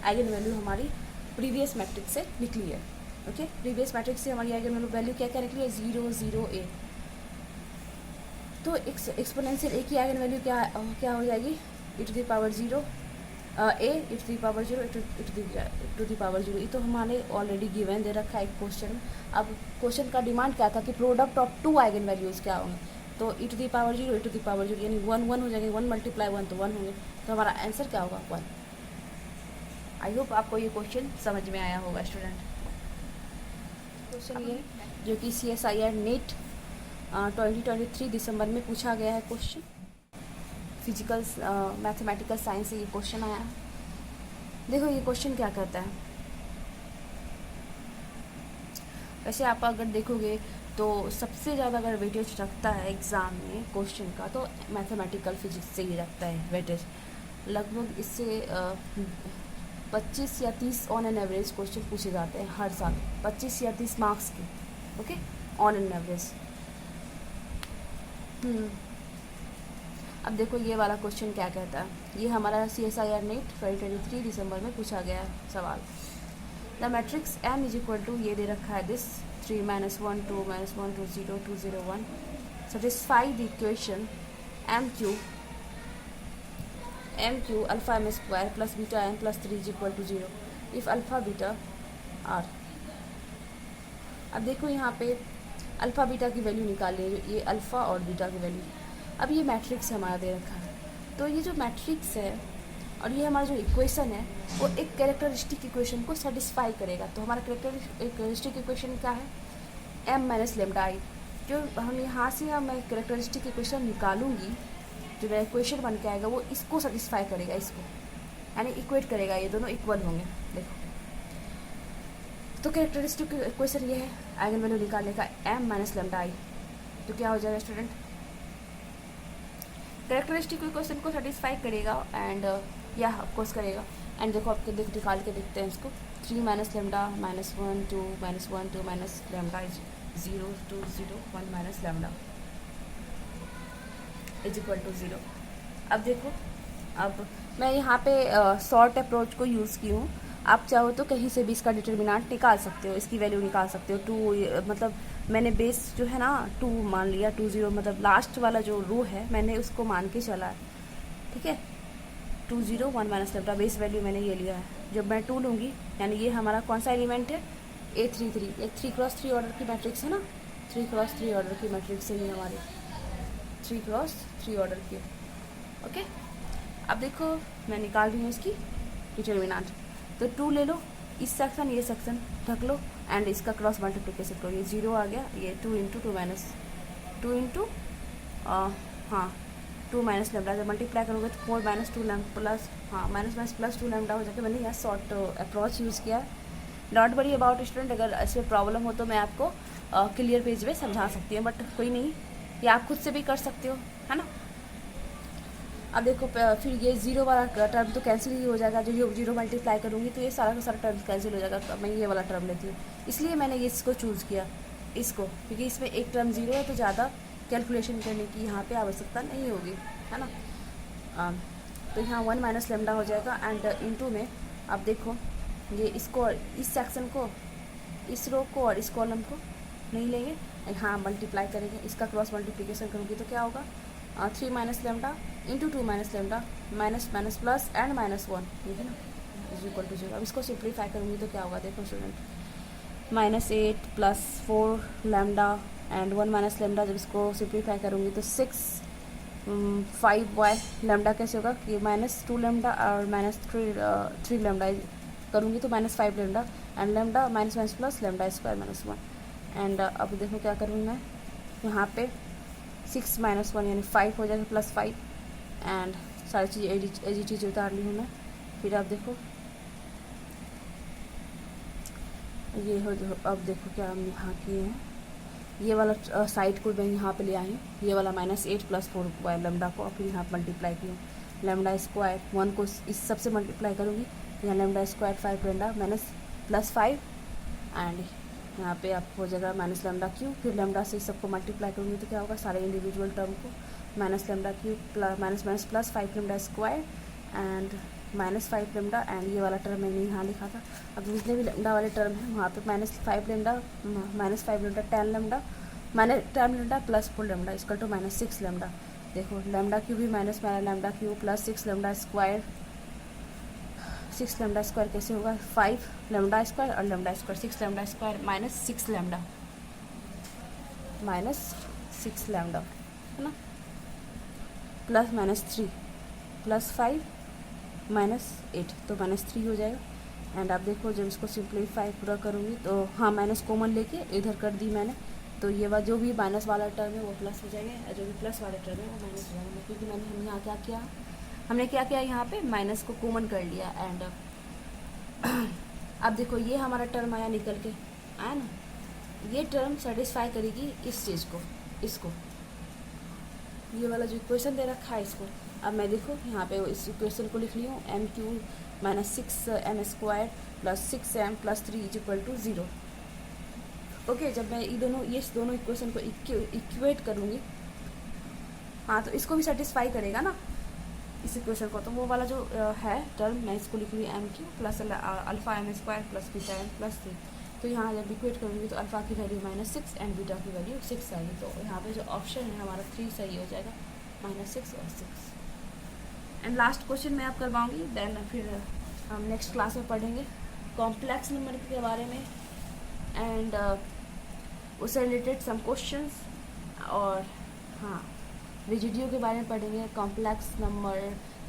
आइगन वैल्यू हमारी प्रीवियस मैट्रिक्स से निकली है। ओके, प्रीवियस मैट्रिक्स से हमारी आइगन वैल्यू क्या निकली है, 0 0 a। तो एक्सपोनेंशियल ए की आइगन वैल्यू क्या हो जाएगी, e to the power 0 a e to the power 0 e to the power 0। ये तो हमारे ऑलरेडी गिवन दे रखा है एक क्वेश्चन में। अब क्वेश्चन का डिमांड क्या था कि प्रोडक्ट ऑफ 2 आइगन वैल्यूज़ क्या होंगे, तो e to the power 0 e to the power 0 यानी 1 1 हो जाएंगे, 1 × 1 तो 1 होंगे, तो हमारा आंसर क्या होगा, 1। आई होप आपको ये क्वेश्चन समझ में आया होगा स्टूडेंट। क्वेश्चन ये जो कि CSIR NEET 2023 दिसंबर में पूछा गया है क्वेश्चन, फिजिकल मैथमेटिकल साइंस से ये क्वेश्चन आया है। देखो ये क्वेश्चन क्या कहता है, वैसे आप अगर देखोगे तो सबसे ज़्यादा अगर वेटेज रखता है एग्ज़ाम में क्वेश्चन का तो मैथमेटिकल फिजिक्स से ही रखता है वेटेज। लगभग इससे 25 या 30 ऑन एन एवरेज क्वेश्चन पूछे जाते हैं हर साल, 25 या 30 मार्क्स के, ओके, ऑन एन एवरेज। अब देखो ये वाला क्वेश्चन क्या कहता है, ये हमारा CSIR NEET 2023 दिसंबर में पूछा गया है सवाल। The matrix M is equal to, ये दे रखा है this 3 - 1 2 - 1 2 0 2 0 1, satisfy the equation MQ alpha m square plus beta m plus 3 is equal to 0 if alpha beta r। अब देखो यहाँ पे अल्फ़ा बीटा की वैल्यू निकाल ली, ये अल्फ़ा और बीटा की वैल्यू। अब ये मैट्रिक्स हमारा दे रखा है, तो ये जो मैट्रिक्स है और ये हमारा जो इक्वेशन है वो एक कैरेक्टरिस्टिक इक्वेशन को सेटिस्फाई करेगा। तो हमारा कैरेक्टरिस्टिक इक्वेशन क्या है, m - लैम्डा i। जो हम यहाँ से मैं कैरेक्टरिस्टिक इक्वेशन निकालूंगी, जो मेरा इक्वेशन बन के आएगा वो इसको सेटिस्फाई करेगा, इसको यानी इक्वेट करेगा, ये दोनों इक्वल होंगे। देखो तो कैरेक्टरिस्टिक इक्वेशन ये है, आइगन वैल्यू निकालने का m - लैम्डा i, तो क्या हो जाएगा स्टूडेंट, कैरेक्टरिस्टिक इक्वेशन को सेटिस्फाई करेगा एंड या ऑफकोर्स करेगा। एंड देखो आपके निकाल के देखते हैं इसको, 3 - lambda -1 2 -1 2 - lambda is 0 2 0 1 - lambda is equal to 0। अब देखो, अब मैं यहाँ पे शॉर्ट अप्रोच को यूज़ की हूँ, आप चाहो तो कहीं से भी इसका डिटर्मिनेंट निकाल सकते हो, इसकी वैल्यू निकाल सकते हो। 2 मतलब मैंने बेस जो है ना 2 मान लिया, 20 मतलब लास्ट वाला जो रो है मैंने उसको मान के चला है, ठीक है। 20 1 माइनस लेम्डा बेस वैल्यू मैंने ये लिया है। जब मैं 2 लूँगी यानी ये हमारा कौन सा एलिमेंट है, A33, एक 3x3 ऑर्डर की मैट्रिक्स है ना, 3x3 ऑर्डर की मैट्रिक्स है ये हमारी, 3x3 ऑर्डर की, ओके। अब देखो मैं निकाल रही हूँ इसकी डिटर्मिनेंट। तो 2 ले लो, इस सेक्शन ये सेक्शन ढक लो एंड इसका क्रॉस मल्टीप्लिकेशन करो, ये 0 आ गया, ये 2 इंटू 2 माइनस 2 इंटू हाँ 2 माइनस लेमडा, जब मल्टीप्लाई करोगे तो 4 minus 2 lambda plus minus plus 2 lambda हो जाएगा। मैंने यहाँ शॉर्ट अप्रोच यूज़ किया। डोंट वरी अबाउट स्टूडेंट, अगर इसमें प्रॉब्लम हो तो मैं आपको क्लियर पेज में समझा सकती हूँ, बट कोई नहीं, ये आप खुद से भी कर सकते हो, है ना। अब देखो फिर ये 0 वाला टर्म तो कैंसिल ही हो जाएगा, जो 0 मल्टीप्लाई करूँगी तो ये सारा का सारा टर्म कैंसिल हो जाएगा। मैं ये वाला टर्म लेती हूँ, इसलिए मैंने ये इसको चूज़ किया, इसको, क्योंकि इसमें एक टर्म 0 है तो ज़्यादा कैलकुलेशन करने की यहाँ पे आवश्यकता नहीं होगी, है ना। तो यहाँ 1 माइनस लेमडा हो जाएगा एंड इनटू में अब देखो ये इसको, इस सेक्शन को, इस रो को और इस कॉलम को नहीं लेंगे, यहाँ मल्टीप्लाई करेंगे, इसका क्रॉस मल्टीप्लिकेशन करूँगी तो क्या होगा 3 minus lambda into 2 minus lambda minus minus plus and -1, ठीक है ना, इज इक्वल टू 0। अब इसको सिंप्लीफाई करूँगी तो क्या होगा, देखो student, -8 plus 4 lambda and 1 minus lambda, जब इसको सिंप्लीफाई करूँगी तो 6 5 वाई लेमडा कैसे होगा कि -2 लेमडा और -3 लेमडा करूँगी तो -5 lambda and lambda minus plus lambda square -1 and अब देखो क्या करूँगी मैं, यहाँ पे 6 माइनस 1 यानी 5 हो जाएगा +5 एंड सारी चीज़ एजी चीज़ उतार ली हूँ मैं। फिर अब देखो ये हो, अब देखो क्या हम यहाँ किए हैं, ये वाला साइड को मैं यहाँ पे ले आई हूँ, ये वाला -8 प्लस 4 वाई लेमडा को, और फिर यहाँ मल्टीप्लाई की हूँ, लेमडा स्क्वायर 1 को इस सबसे मल्टीप्लाई करूँगी, यहाँ lambda square 5 lambda minus +5 and यहाँ पे आपको हो जाएगा माइनस लेमडा क्यूब, फिर लेमडा से सबको मल्टीप्लाई करूँगी तो क्या होगा, सारे इंडिविजुअल टर्म को minus lambda cube minus plus 5 lambda square and -5 lambda and ये वाला टर्म मैंने यहाँ लिखा था। अब जितने भी लेमडा वाले टर्म हैं वहाँ पे -5 lambda -5 lambda 10 lambda -10 lambda plus 4 lambda equal to -6 lambda. देखो लेमडा क्यूब भी minus lambda cube plus 6 lambda square, 6 lambda square कैसे होगा, 5 लेमडा स्क्वायर और lambda square, 6 lambda square -6 lambda -6 lambda, है ना, प्लस -3 प्लस 5 -8 तो -3 हो जाएगा। एंड आप देखो जब इसको सिंप्लीफाई पूरा करूँगी तो हाँ माइनस कॉमन लेके इधर कर दी मैंने, तो ये जो भी माइनस वाला टर्म है वो प्लस हो जाएंगे और जो भी प्लस वाला टर्म है वो माइनस हो जाएगा, क्योंकि हम यहाँ क्या किया, हमने क्या किया यहाँ पे माइनस को कॉमन कर लिया। एंड अब देखो ये हमारा टर्म आया निकल के, आया ना, ये टर्म सेटिस्फाई करेगी इस चीज़ को, इसको, ये वाला जो इक्वेशन दे रखा है इसको। अब मैं देखो यहाँ पे इस इक्वेशन को लिख ली हूँ, m³ -6m square plus 6m प्लस 3 इज इक्वल टू 0। ओके, जब मैं ये दोनों इक्वेशन को इक्वेट करूँगी, हाँ तो इसको भी सेटिस्फाई करेगा ना इस इक्वेशन को, तो वो वाला जो है टर्म मैं इसको लिख रही हूँ m³ plus alpha m square plus beta m plus 3। तो यहाँ जब इक्वेट करूँगी तो अल्फ़ा की वैल्यू -6 एंड बीटा की वैल्यू 6 आएगी, तो यहाँ पे जो ऑप्शन है हमारा 3 सही हो जाएगा, -6 और 6। एंड लास्ट क्वेश्चन मैं आप करवाऊँगी, देन फिर हम नेक्स्ट क्लास में पढ़ेंगे कॉम्प्लेक्स नंबर के बारे में एंड उससे रिलेटेड सम क्वेश्चंस, और हाँ रेजिड्यू के बारे में पढ़ेंगे, complex number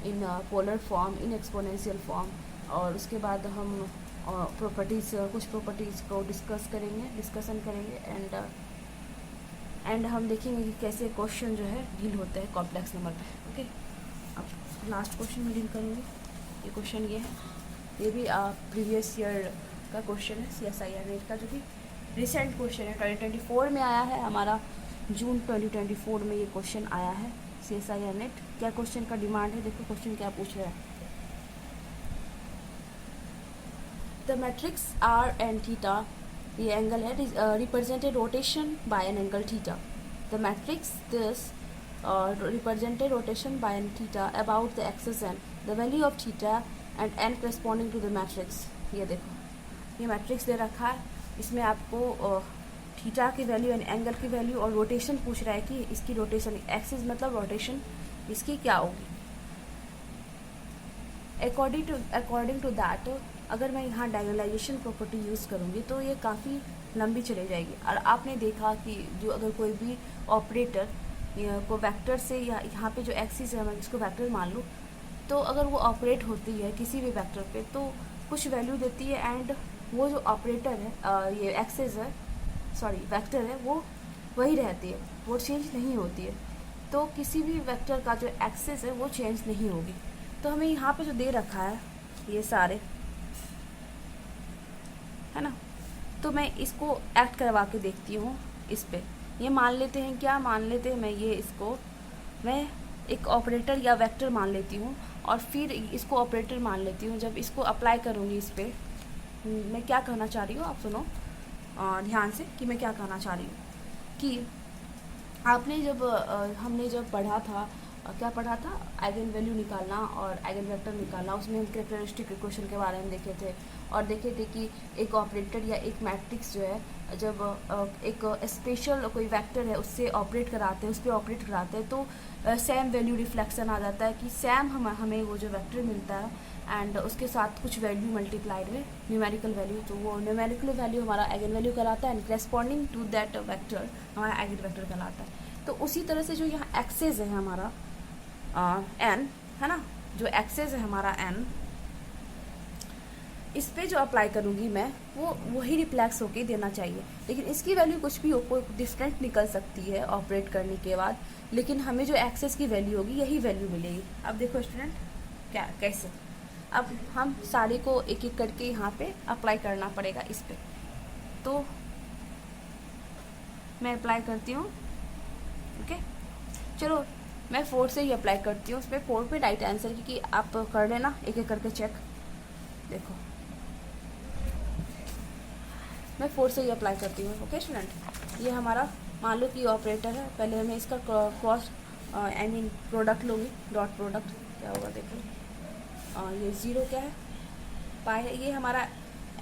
in polar form, in exponential form, और उसके बाद हम प्रॉपर्टीज़, कुछ प्रॉपर्टीज़ को डिस्कशन करेंगे एंड हम देखेंगे कि कैसे क्वेश्चन जो है डील होते हैं कॉम्प्लेक्स नंबर पे। ओके, अब लास्ट क्वेश्चन में डील करूँगी, ये क्वेश्चन ये है, ये भी प्रीवियस ईयर का क्वेश्चन है, CSIR नेट का, जो कि रिसेंट क्वेश्चन है, 2024 में आया है हमारा, जून 2024 में ये क्वेश्चन आया है CSIR नेट। क्या क्वेश्चन का डिमांड है, देखो क्वेश्चन क्या पूछ रहा है। The matrix R and theta, ये एंगल है, represented rotation bye an angle theta. The matrix this represented rotation by n theta about the axis n, the value of theta and n corresponding to the matrix। ये देखो ये matrix दे रखा है, इसमें आपको theta की value यानी angle की वैल्यू, और रोटेशन पूछ रहा है कि इसकी रोटेशन, एक्सिस मतलब रोटेशन इसकी क्या होगी। अकॉर्डिंग टू दैट अगर मैं यहाँ डायगोनलाइजेशन प्रॉपर्टी यूज़ करूँगी तो ये काफ़ी लंबी चली जाएगी। और आपने देखा कि जो अगर कोई भी ऑपरेटर को वेक्टर से, या यहाँ पे जो एक्सिस है मैं इसको वेक्टर मान लूँ, तो अगर वो ऑपरेट होती है किसी भी वेक्टर पे तो कुछ वैल्यू देती है, एंड वो जो ऑपरेटर है ये एक्सिस है, सॉरी वेक्टर है, वो वही रहती है, वो चेंज नहीं होती है। तो किसी भी वेक्टर का जो एक्सिस है वो चेंज नहीं होगी। तो हमें यहाँ पे जो दे रखा है ये सारे, है ना, तो मैं इसको एक्ट करवा के देखती हूँ इस पे। ये मान लेते हैं, क्या मान लेते हैं, मैं ये इसको मैं एक ऑपरेटर या वेक्टर मान लेती हूँ, और फिर इसको ऑपरेटर मान लेती हूँ। जब इसको अप्लाई करूँगी इस पर, मैं क्या कहना चाह रही हूँ आप सुनो ध्यान से कि मैं क्या कहना चाह रही हूँ। कि आपने जब हमने जब पढ़ा था, क्या पढ़ा था, आइगन वैल्यू निकालना और आइगन वेक्टर निकालना, उसमें हम कैरेक्टरिस्टिक इक्वेशन के बारे में देखे थे, और देखे थे कि एक ऑपरेटर या एक मैट्रिक्स जो है जब एक स्पेशल कोई वेक्टर है उससे ऑपरेट कराते हैं, उस पर ऑपरेट कराते हैं, तो सेम वैल्यू रिफ्लेक्शन आ जाता है कि सेम हमें वो जो वेक्टर मिलता है एंड उसके साथ कुछ वैल्यू मल्टीप्लाइड में न्यूमेरिकल वैल्यू, तो वो न्यूमेरिकल वैल्यू हमारा आइगन वैल्यू कहलाता है, and corresponding to that vector हमारा आइगन वेक्टर कहलाता है। तो उसी तरह से जो यहाँ एक्सेस है हमारा एन, है ना, जो एक्सेस है हमारा एन, इस पे जो अप्लाई करूँगी मैं वो वही रिफ्लेक्स होके देना चाहिए। लेकिन इसकी वैल्यू कुछ भी हो, कोई डिफरेंट निकल सकती है ऑपरेट करने के बाद, लेकिन हमें जो एक्सेस की वैल्यू होगी यही वैल्यू मिलेगी। अब देखो स्टूडेंट क्या कैसे, अब हम सारे को एक एक करके यहाँ पे अप्लाई करना पड़ेगा इस पे। तो मैं अप्लाई करती हूँ, ओके, चलो मैं 4 से ही अप्लाई करती हूँ उस पर। 4 पे राइट आंसर, क्योंकि आप कर लेना एक एक करके चेक। देखो मैं 4 से ही अप्लाई करती हूँ, ओके स्टूडेंट। ये हमारा मान लो कि ऑपरेटर है, पहले मैं इसका क्रॉस आई मीन प्रोडक्ट लूँगी, डॉट प्रोडक्ट क्या होगा देखो। ये 0 क्या है, पाई है, ये हमारा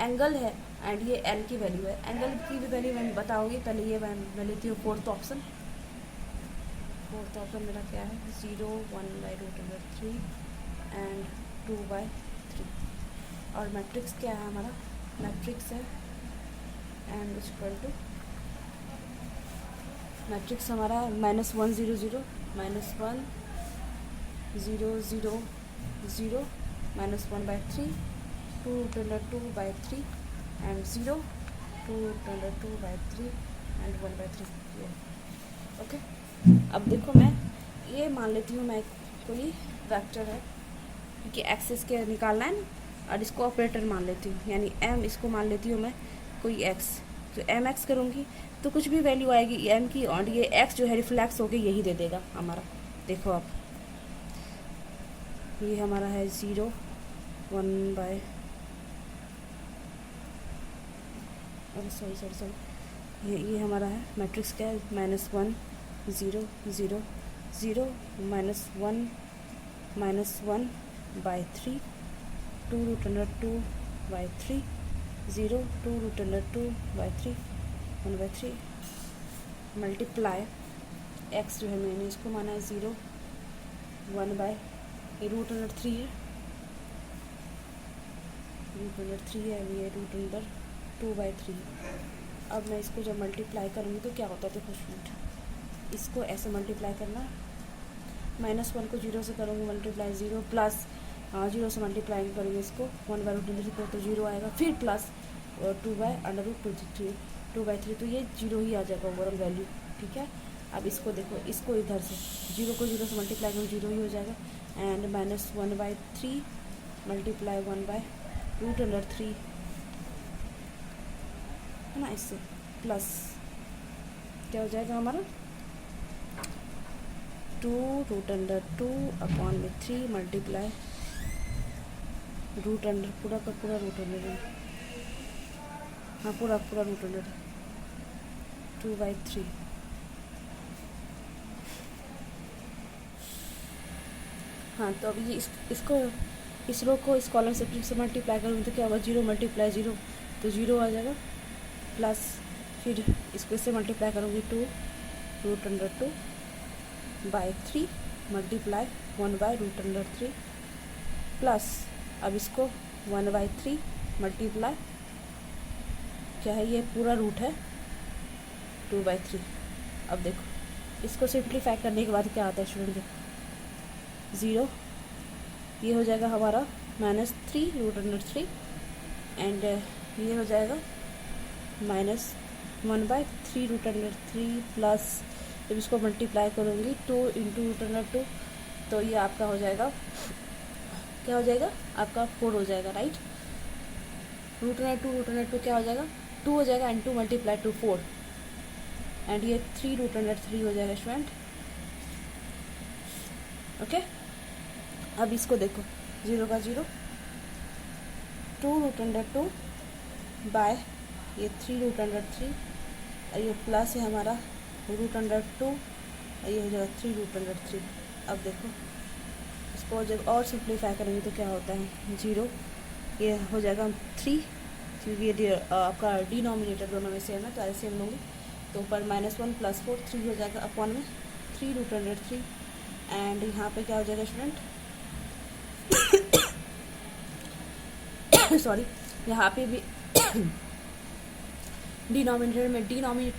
एंगल है, एंड ये एल की वैल्यू है। एंगल की भी वैल्यू मैं बताऊँगी, पहले ये मैं लेती हूँ फोर्थ ऑप्शन। फोर्थ ऑप्शन मेरा क्या है, 0, 1/√3 एंड 2/3। और मैट्रिक्स क्या है हमारा, मैट्रिक्स है एंड इक्वल टू, मैट्रिक्स हमारा -1 0 0 -1 0 0 0 -1/3 2√2/3 एंड 0 2√2/3 एंड 1/3। ओके, अब देखो मैं ये मान लेती हूँ, मैं कोई वेक्टर है क्योंकि एक्सिस के निकालना है ना, और इसको ऑपरेटर मान लेती हूँ, यानी m इसको मान लेती हूँ मैं कोई x, तो mx करूँगी तो कुछ भी वैल्यू आएगी m की, और ये x जो है रिफ्लेक्स होके यही दे देगा हमारा। देखो अब ये हमारा है 0 1 बाय, अरे सॉरी ये हमारा है मैट्रिक्स क्या है, -1 0 0 0 -1 -1/3 2√2/3 0 2√2/3 1/3 मल्टीप्लाई x जो है मैंने इसको माना है 0 1/√3 है, √3 है, ये √2/3। अब मैं इसको जब मल्टीप्लाई करूँगी तो क्या होता है, देखो स्टूडेंट, इसको ऐसे मल्टीप्लाई करना, -1 को 0 से करूँगी मल्टीप्लाई, 0 प्लस 0 से मल्टीप्लाई करूँगी इसको 1/√3 को तो 0 आएगा, फिर प्लस 2/√2/3 2/3, तो ये 0 ही आ जाएगा ओवरऑल वैल्यू। ठीक है, अब इसको देखो, इसको इधर से 0 को 0 से मल्टीप्लाई करूँ 0 ही हो जाएगा, एंड -1/3 मल्टीप्लाई 1/√3 है ना, इससे प्लस क्या हो जाएगा हमारा 2√2/3 मल्टीप्लाई रूट अंडर पूरा का पूरा रूट अंडर, हाँ पूरा रूट अंडर 2/3। हाँ तो अब ये इसको इस रो को इस कॉलम से मल्टीप्लाई करूँगी तो क्या होगा, 0 × 0 तो 0 आ जाएगा, प्लस फिर इसको इससे मल्टीप्लाई करूँगी 2√2/3 मल्टीप्लाई 1/√3 प्लस अब इसको 1/3 मल्टीप्लाई क्या है, ये पूरा रूट है 2/3। अब देखो इसको सिंप्लीफाई करने के बाद क्या आता है स्टूडेंट, 0, ये हो जाएगा हमारा -3√3 एंड ये हो जाएगा -1/3√3 प्लस जब इसको मल्टीप्लाई करूँगी 2 × √2 तो ये आपका हो जाएगा, क्या हो जाएगा आपका 4 हो जाएगा, राइट। √2 क्या हो जाएगा, 2 हो जाएगा एंड 2 मल्टीप्लाई 2 4 एंड ये 3√3 हो जाएगा स्टूडेंट। ओके, अब इसको देखो 0 का 0, 2√2 बाय ये 3√3 और ये प्लस है हमारा √2 और ये हो जाएगा 3√3। अब देखो इसको जब और सिंप्लीफाई करेंगे तो क्या होता है, 0, ये हो जाएगा 3 क्योंकि ये आपका डिनोमिनेटर दोनों में सेम है तो ऐसे हम लोग तो ऊपर -1 + 4 3 हो जाएगा अपॉन में 3√3 एंड यहाँ पे क्या हो जाएगा स्टूडेंट सॉरी, यहाँ पे भी डिनोमिनेटर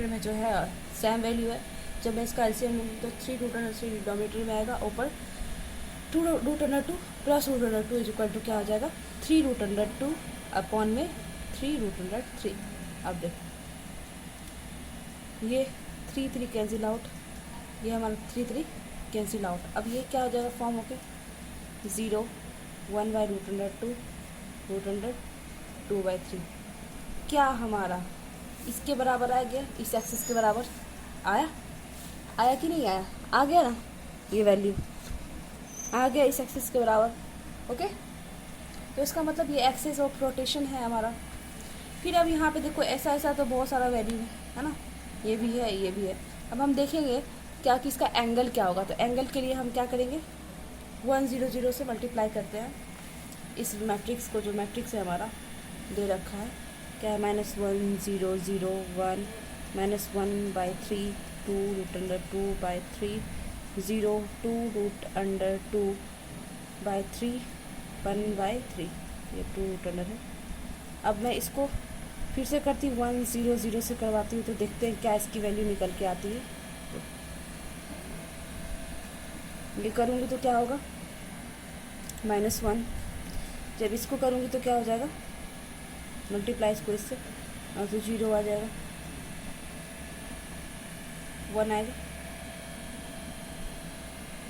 में जो है सेम वैल्यू है। जब मैं इसका एलसीएम लूँगी तो 3√3 डिनोमिनेटर में आएगा, ऊपर 2√2 प्लस √2 इक्वल टू क्या हो जाएगा 3√2 अपॉन में 3√3। अब देखो ये 3 कैंसिल आउट, ये हमारा 3 कैंसिल आउट। अब ये क्या हो जाएगा फॉर्म होके 0 1/√2 क्या हमारा इसके बराबर आ गया, इस एक्सिस के बराबर आया कि नहीं आया, आ गया ना, ये वैल्यू आ गया इस एक्सिस के बराबर। ओके, तो इसका मतलब ये एक्सिस ऑफ रोटेशन है हमारा। फिर अब यहाँ पे देखो ऐसा तो बहुत सारा वैल्यू है ना, ये भी है ये भी है। अब हम देखेंगे क्या कि इसका एंगल क्या होगा, तो एंगल के लिए हम क्या करेंगे 100 से मल्टीप्लाई करते हैं इस मैट्रिक्स को, जो मैट्रिक्स है हमारा दे रखा है क्या है -1 0 0 1 -1/3 2√2/3 0 2√2/3 1/3 ये 2√2 है। अब मैं इसको फिर से करती हूँ 100 से करवाती हूँ तो देखते हैं क्या इसकी वैल्यू निकल के आती है। ये करूँगी तो क्या होगा -1, जब इसको करूँगी तो क्या हो जाएगा मल्टीप्लाई इसको इससे तो 0 आ जाएगा, 1 आएगा,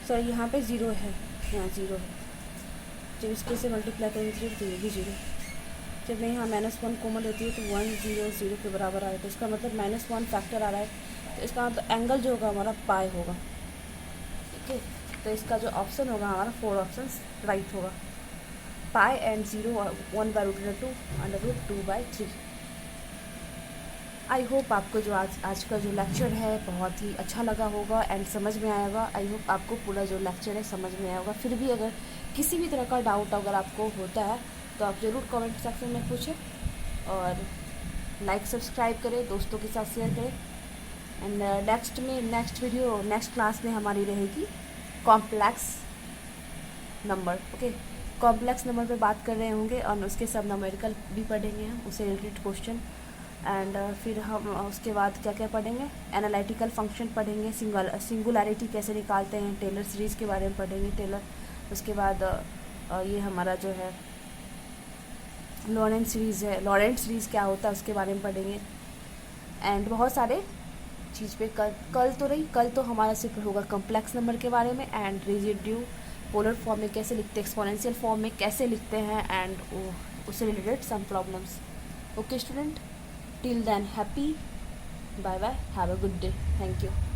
सॉरी यहाँ पे 0 है, यहाँ 0 है। जब इसको से मल्टीप्लाई करेंगे तो ये भी 0, जब मैं यहाँ -1 कॉमन लेती हूँ तो 100 के बराबर आ रहा है, तो इसका मतलब -1 फैक्टर आ रहा है, तो इसका मतलब एंगल जो होगा हमारा पाई होगा। ठीक है, तो इसका जो ऑप्शन होगा हमारा 4 ऑप्शन राइट होगा, पाई एंड 0 1/√2 √2/3। आई होप आपको जो आज का जो लेक्चर है बहुत ही अच्छा लगा होगा एंड समझ में आएगा। आई होप आपको पूरा जो लेक्चर है समझ में आएगा। फिर भी अगर किसी भी तरह का डाउट अगर आपको होता है तो आप ज़रूर कमेंट सेक्शन में पूछें और लाइक सब्सक्राइब करें, दोस्तों के साथ शेयर करें। एंड नेक्स्ट क्लास में हमारी रहेगी complex number. Okay, complex number पे बात कर रहे होंगे और उसके सब न्यूमेरिकल भी पढ़ेंगे हम, उससे रिलेटेड क्वेश्चन। एंड फिर हम उसके बाद क्या क्या पढ़ेंगे, एनालिटिकल फंक्शन पढ़ेंगे, सिंगुलैरिटी कैसे निकालते हैं, टेलर सीरीज़ के बारे में पढ़ेंगे, उसके बाद ये हमारा जो है लॉरेंट सीरीज़ क्या होता है उसके बारे में पढ़ेंगे। एंड बहुत सारे चीज़ पे कल तो हमारा सिर्फ होगा कॉम्प्लेक्स नंबर के बारे में एंड रेजिड्यू, पोलर फॉर्म में कैसे लिखते हैं, एक्सपोनेंशियल फॉर्म में कैसे लिखते हैं एंड उससे related some problems. Okay student, till then happy, bye bye, have a good day, thank you।